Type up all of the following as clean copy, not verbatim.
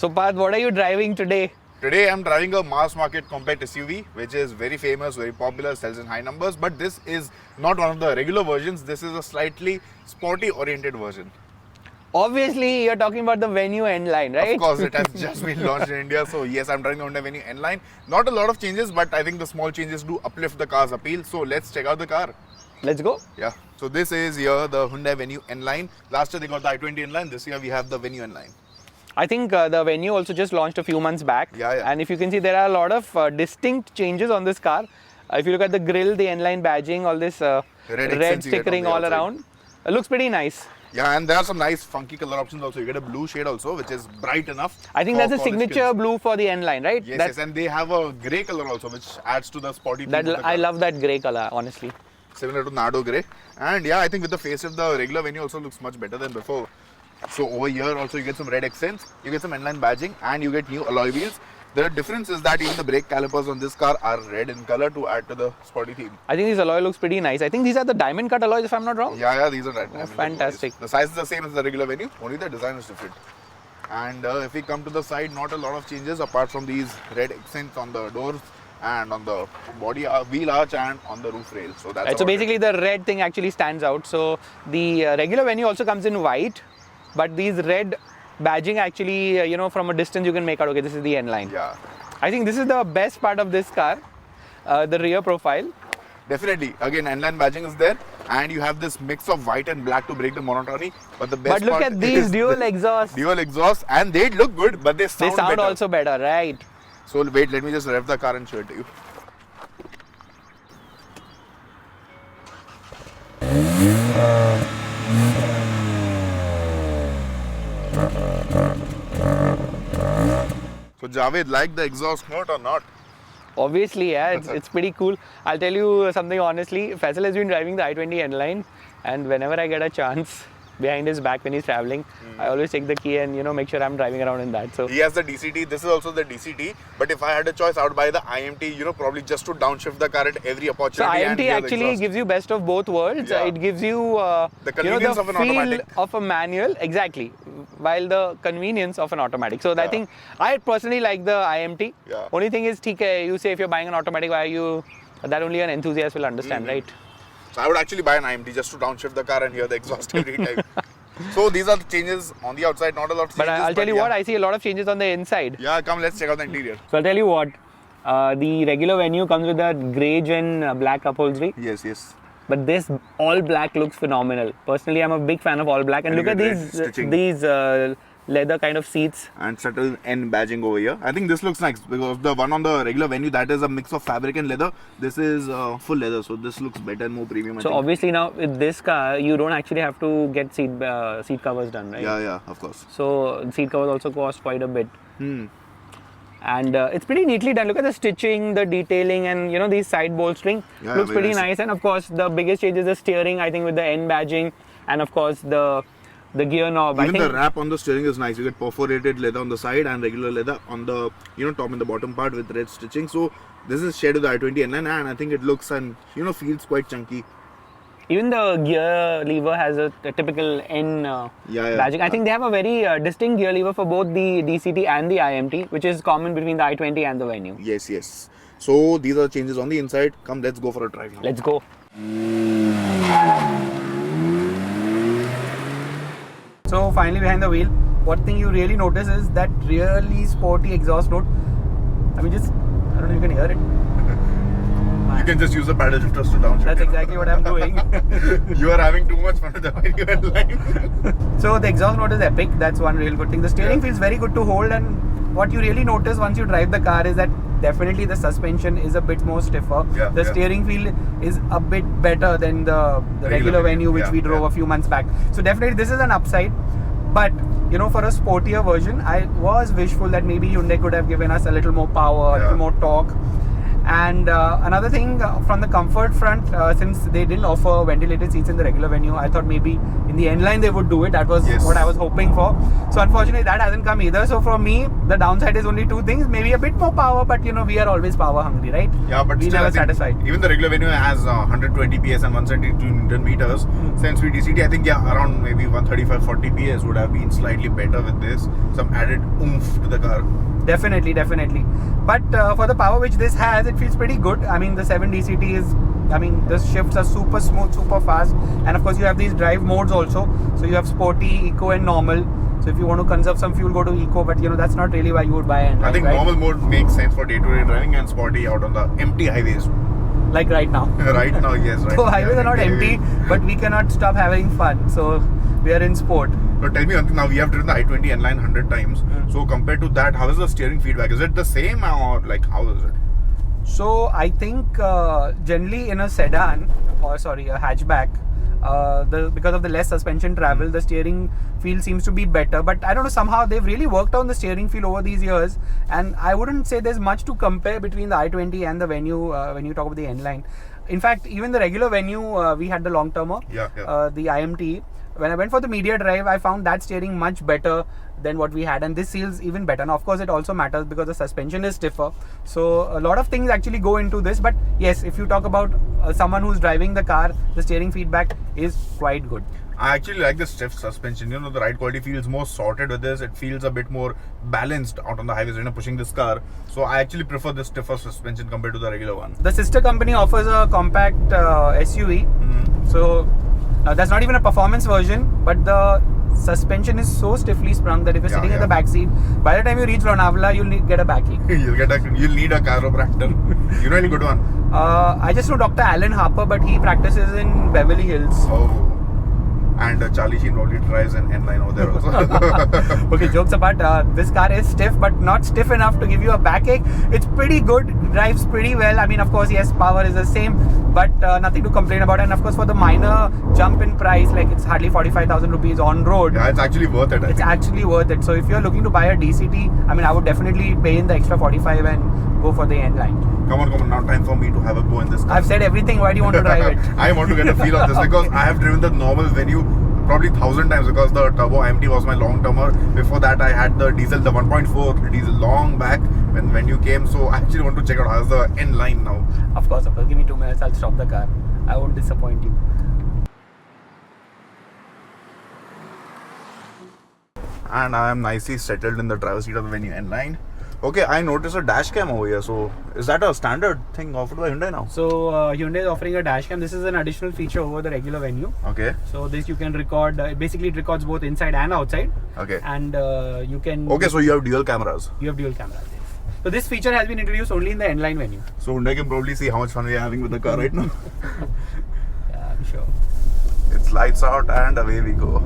So Parth, what are you driving today? Today I'm driving a mass market compact SUV, which is very famous, very popular, sells in high numbers. But this is not one of the regular versions. This is a slightly sporty oriented version. Obviously, you're talking about the Venue N-Line, right? Of course, it has just been launched in India. So yes, I'm driving the Hyundai Venue N-Line. Not a lot of changes, but I think the small changes do uplift the car's appeal. So let's check out the car. Let's go. Yeah. So this is here the Hyundai Venue N-Line. Last year they got the i20 N-Line. This year we have the Venue N-Line. I think the Venue also just launched a few months back. Yeah. And if you can see, there are a lot of distinct changes on this car. If you look at the grille, the N-Line badging, all this red stickering all around. It looks pretty nice. Yeah, and there are some nice funky color options also. You get a blue shade also, which is bright enough. I think that's a signature blue for the N-Line, right? Yes, and they have a grey color also, which adds to the sporty theme. I love that grey color, honestly. Similar to Nardo grey. And yeah, I think with the facelift, the regular Venue also looks much better than before. So over here also you get some red accents, you get some N-Line badging, and you get new alloy wheels. The difference is that even the brake calipers on this car are red in color to add to the sporty theme. I think this alloy looks pretty nice. I think these are the diamond cut alloys, if I'm not wrong. Yeah, these are diamond fantastic. alloys. The size is the same as the regular Venue, only the design is different. And if we come to the side, not a lot of changes apart from these red accents on the doors and on the body wheel arch and on the roof rail. So that's right, so basically the red thing actually stands out. So the regular Venue also comes in white, but these red badging actually, from a distance you can make out, okay, this is the N-Line. Yeah. I think this is the best part of this car, the rear profile. Definitely. Again, N-Line badging is there, and you have this mix of white and black to break the monotony. But the best look at these dual exhausts. Dual exhausts, and they look good, but they sound better. Also better, right? So wait, let me just rev the car and show it to you. So Javed, like the exhaust note or not? Obviously, yeah, it's pretty cool. I'll tell you something honestly. Faisal has been driving the i20 N-Line, and whenever I get a chance behind his back when he's traveling, I always take the key and make sure I'm driving around in that. So he has the DCT. This is also the DCT. But if I had a choice, I would buy the IMT. Probably just to downshift the car at every opportunity. So IMT actually gives you best of both worlds. Yeah. It gives you the convenience of an automatic, of a manual, exactly, while the convenience of an automatic. So I think I personally like the IMT. Yeah. Only thing is, you say if you're buying an automatic, why are you? That only an enthusiast will understand, right? So I would actually buy an IMT just to downshift the car and hear the exhaust every time. So these are the changes on the outside, not a lot of changes. But I'll tell you what, I see a lot of changes on the inside. Yeah, come, let's check out the interior. So I'll tell you what, the regular Venue comes with a grey and black upholstery. Yes. But this all black looks phenomenal. Personally, I'm a big fan of all black. And look at these leather kind of seats. And subtle N badging over here. I think this looks nice because the one on the regular Venue, that is a mix of fabric and leather. This is full leather, so this looks better and more premium. So obviously now with this car, you don't actually have to get seat covers done, right? Yeah, of course. So seat covers also cost quite a bit. And it's pretty neatly done. Look at the stitching, the detailing, and these side bolstering. Looks pretty nice. And of course, the biggest change is the steering, I think, with the N badging, and of course the gear knob. Even the wrap on the steering is nice. You get perforated leather on the side and regular leather on the top and the bottom part with red stitching. So this is shared with the i20 N-Line, and I think it looks and feels quite chunky. Even the gear lever has a typical N badging. I think they have a very distinct gear lever for both the DCT and the IMT, which is common between the i20 and the Venue. Yes. So these are changes on the inside. Come, let's go for a drive now. Let's go. So finally behind the wheel, what thing you really notice is that really sporty exhaust note. I mean, I don't know if you can hear it. You can just use the paddle shifters to downshift. That's exactly what I'm doing. You are having too much fun with the Venue N-Line. So the exhaust note is epic. That's one real good thing. The steering feels very good to hold, and what you really notice once you drive the car is that definitely the suspension is a bit more stiffer. The steering feel is a bit better than the regular Venue which we drove a few months back. So definitely this is an upside. But for a sportier version, I was wishful that maybe Hyundai could have given us a little more power, a little more torque. And another thing from the comfort front, since they didn't offer ventilated seats in the regular Venue, I thought maybe in the N-Line they would do it. That was Yes. what I was hoping for. So unfortunately that hasn't come either. So for me, the downside is only two things. Maybe a bit more power, but you know, we are always power hungry, right? Yeah, but we still, never I think satisfied. even the regular Venue has 120 PS and 172 Newton meters. Since we DCT, I think around maybe 135-40 PS would have been slightly better with this. Some added oomph to the car. Definitely. But for the power which this has, it feels pretty good. I mean, the 7 DCT is, I mean, the shifts are super smooth, super fast. And of course, you have these drive modes also. So you have sporty, eco and normal. So if you want to conserve some fuel, go to eco. But you know, that's not really why you would buy an N-Line, I think right? normal mode makes sense for day-to-day driving and sporty out on the empty highways. Like right now. Right now, yes, right. So highways are not empty, but we cannot stop having fun. So we are in sport. But tell me one thing, now we have driven the i20 N-Line 100 times. So compared to that, how is the steering feedback? Is it the same or like how is it? So I think generally in a sedan, or sorry, a hatchback, because of the less suspension travel, the steering feel seems to be better. But I don't know, somehow they've really worked on the steering feel over these years, and I wouldn't say there's much to compare between the i20 and the Venue when you talk about the N-Line. In fact, even the regular Venue, we had the long termer, the IMT. When I went for the media drive, I found that steering much better than what we had, and this feels even better. Now, of course, it also matters because the suspension is stiffer. So a lot of things actually go into this. But yes, if you talk about someone who's driving the car, the steering feedback is quite good. I actually like the stiff suspension. You know, the ride quality feels more sorted with this. It feels a bit more balanced out on the highways when you're pushing this car. So I actually prefer the stiffer suspension compared to the regular one. The sister company offers a compact SUV. So that's not even a performance version, but the suspension is so stiffly sprung that if you're sitting in the back seat, by the time you reach Lonavala, you'll get a backache. You'll need a chiropractor. You know any good one? I just know Dr. Alan Harper, but he practices in Beverly Hills. Oh. And Charlie Sheen probably drives an N-Line over there also. Okay, jokes apart, this car is stiff, but not stiff enough to give you a backache. It's pretty good, drives pretty well. I mean, of course, yes, power is the same, but nothing to complain about. And of course, for the minor jump in price, like it's hardly 45,000 rupees on road. Yeah, it's actually worth it. It's actually worth it. So if you're looking to buy a DCT, I mean, I would definitely pay in the extra 45 and go for the N-Line. Come on, now time for me to have a go in this car. I've said everything. Why do you want to drive it? I want to get a feel of this because I have driven the normal Venue probably 1,000 times because the turbo IMT was my long termer. Before that, I had the diesel, the 1.4 diesel long back when Venue came. So I actually want to check out how's the N-Line now. Of course. Give me 2 minutes. I'll stop the car. I won't disappoint you. And I am nicely settled in the driver's seat of the Venue N-Line. Okay, I noticed a dash cam over here. So is that a standard thing offered by Hyundai now? So Hyundai is offering a dash cam. This is an additional feature over the regular Venue. Okay. So this you can record. Basically, it records both inside and outside. Okay. And you can. Okay, so you have dual cameras. You have dual cameras. Yes. So this feature has been introduced only in the N-Line Venue. So Hyundai can probably see how much fun we are having with the car right now. Yeah, I'm sure. It's lights out and away we go.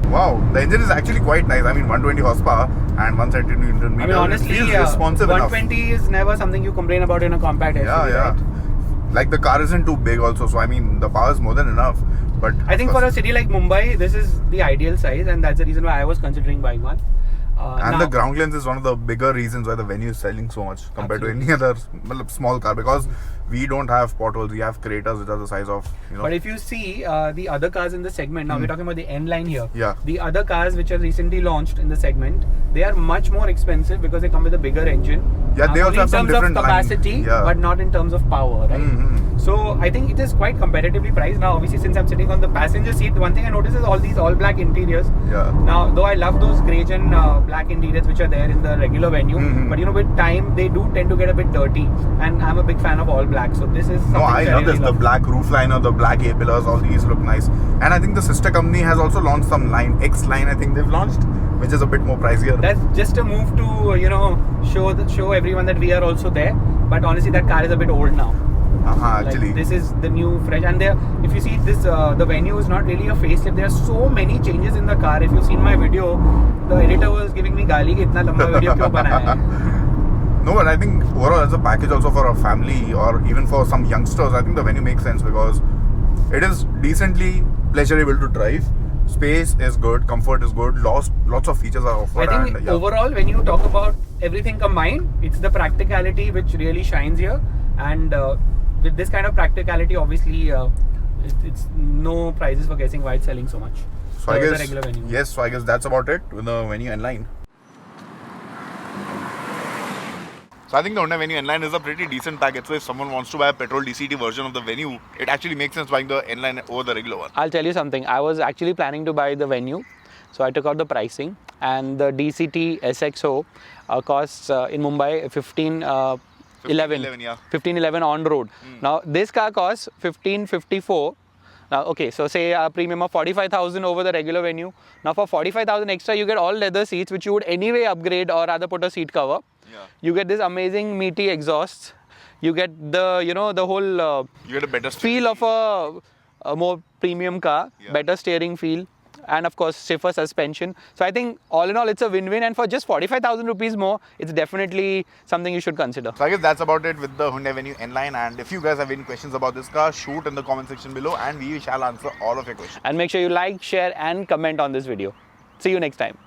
Wow, the engine is actually quite nice. I mean, 120 horsepower and 170 Newton meters. I mean, honestly, it feels responsive 120 enough. is never something you complain about in a compact SUV. Yeah. Right? Like the car isn't too big also, so I mean, the power is more than enough. But I think for a city like Mumbai, this is the ideal size, and that's the reason why I was considering buying one. And now, the ground clearance is one of the bigger reasons why the Venue is selling so much compared to any other small car, because we don't have potholes, we have craters which are the size of, you know. But if you see the other cars in the segment, now we're talking about the N-Line here. Yeah. The other cars which are recently launched in the segment, they are much more expensive because they come with a bigger engine. Yeah, they also have some different in terms of capacity, but not in terms of power, right? So I think it is quite competitively priced. Now, obviously, since I'm sitting on the passenger seat, one thing I notice is all these all-black interiors. Yeah. Now, though I love those grey and black interiors which are there in the regular Venue, but you know, with time they do tend to get a bit dirty, and I'm a big fan of all black. So this is something I love this. The black roof liner, the black A pillars, all these look nice. And I think the sister company has also launched some line, X line. I think they've launched, which is a bit more pricier. That's just a move to show everyone that we are also there. But honestly, that car is a bit old now. Actually, like, this is the new fresh, and there, if you see this, the Venue is not really a facelift. There are so many changes in the car. If you've seen my video, the editor was giving me gali ki itna lamba video kyun banaya hai? No, but I think overall as a package also for a family or even for some youngsters, I think the Venue makes sense because it is decently pleasurable to drive. Space is good, comfort is good, lots of features are offered. I think overall, when you talk about everything combined, it's the practicality which really shines here, and with this kind of practicality, obviously it's no prizes for guessing why it's selling so much. So I The guess, regular Venue. yes, so I guess that's about it with the Venue N-Line. So I think the Hyundai Venue N-Line is a pretty decent package. So if someone wants to buy a petrol DCT version of the Venue, it actually makes sense buying the N-Line over the regular one. I'll tell you something. I was actually planning to buy the Venue, so I took out the pricing, and the DCT SXO costs in Mumbai 1511, yeah. 1511 on road. Now this car costs 1554. Now, okay, so say a premium of 45,000 over the regular Venue. Now for 45,000 extra, you get all leather seats, which you would anyway upgrade or rather put a seat cover. Yeah. You get this amazing meaty exhausts. You get the, you know, the whole You get a better feel of a more premium car, better steering feel, and of course stiffer suspension. So I think all in all it's a win-win, and for just 45,000 rupees more, it's definitely something you should consider. So I guess that's about it with the Hyundai Venue N-Line, and if you guys have any questions about this car, shoot in the comment section below and we shall answer all of your questions. And make sure you like, share and comment on this video. See you next time.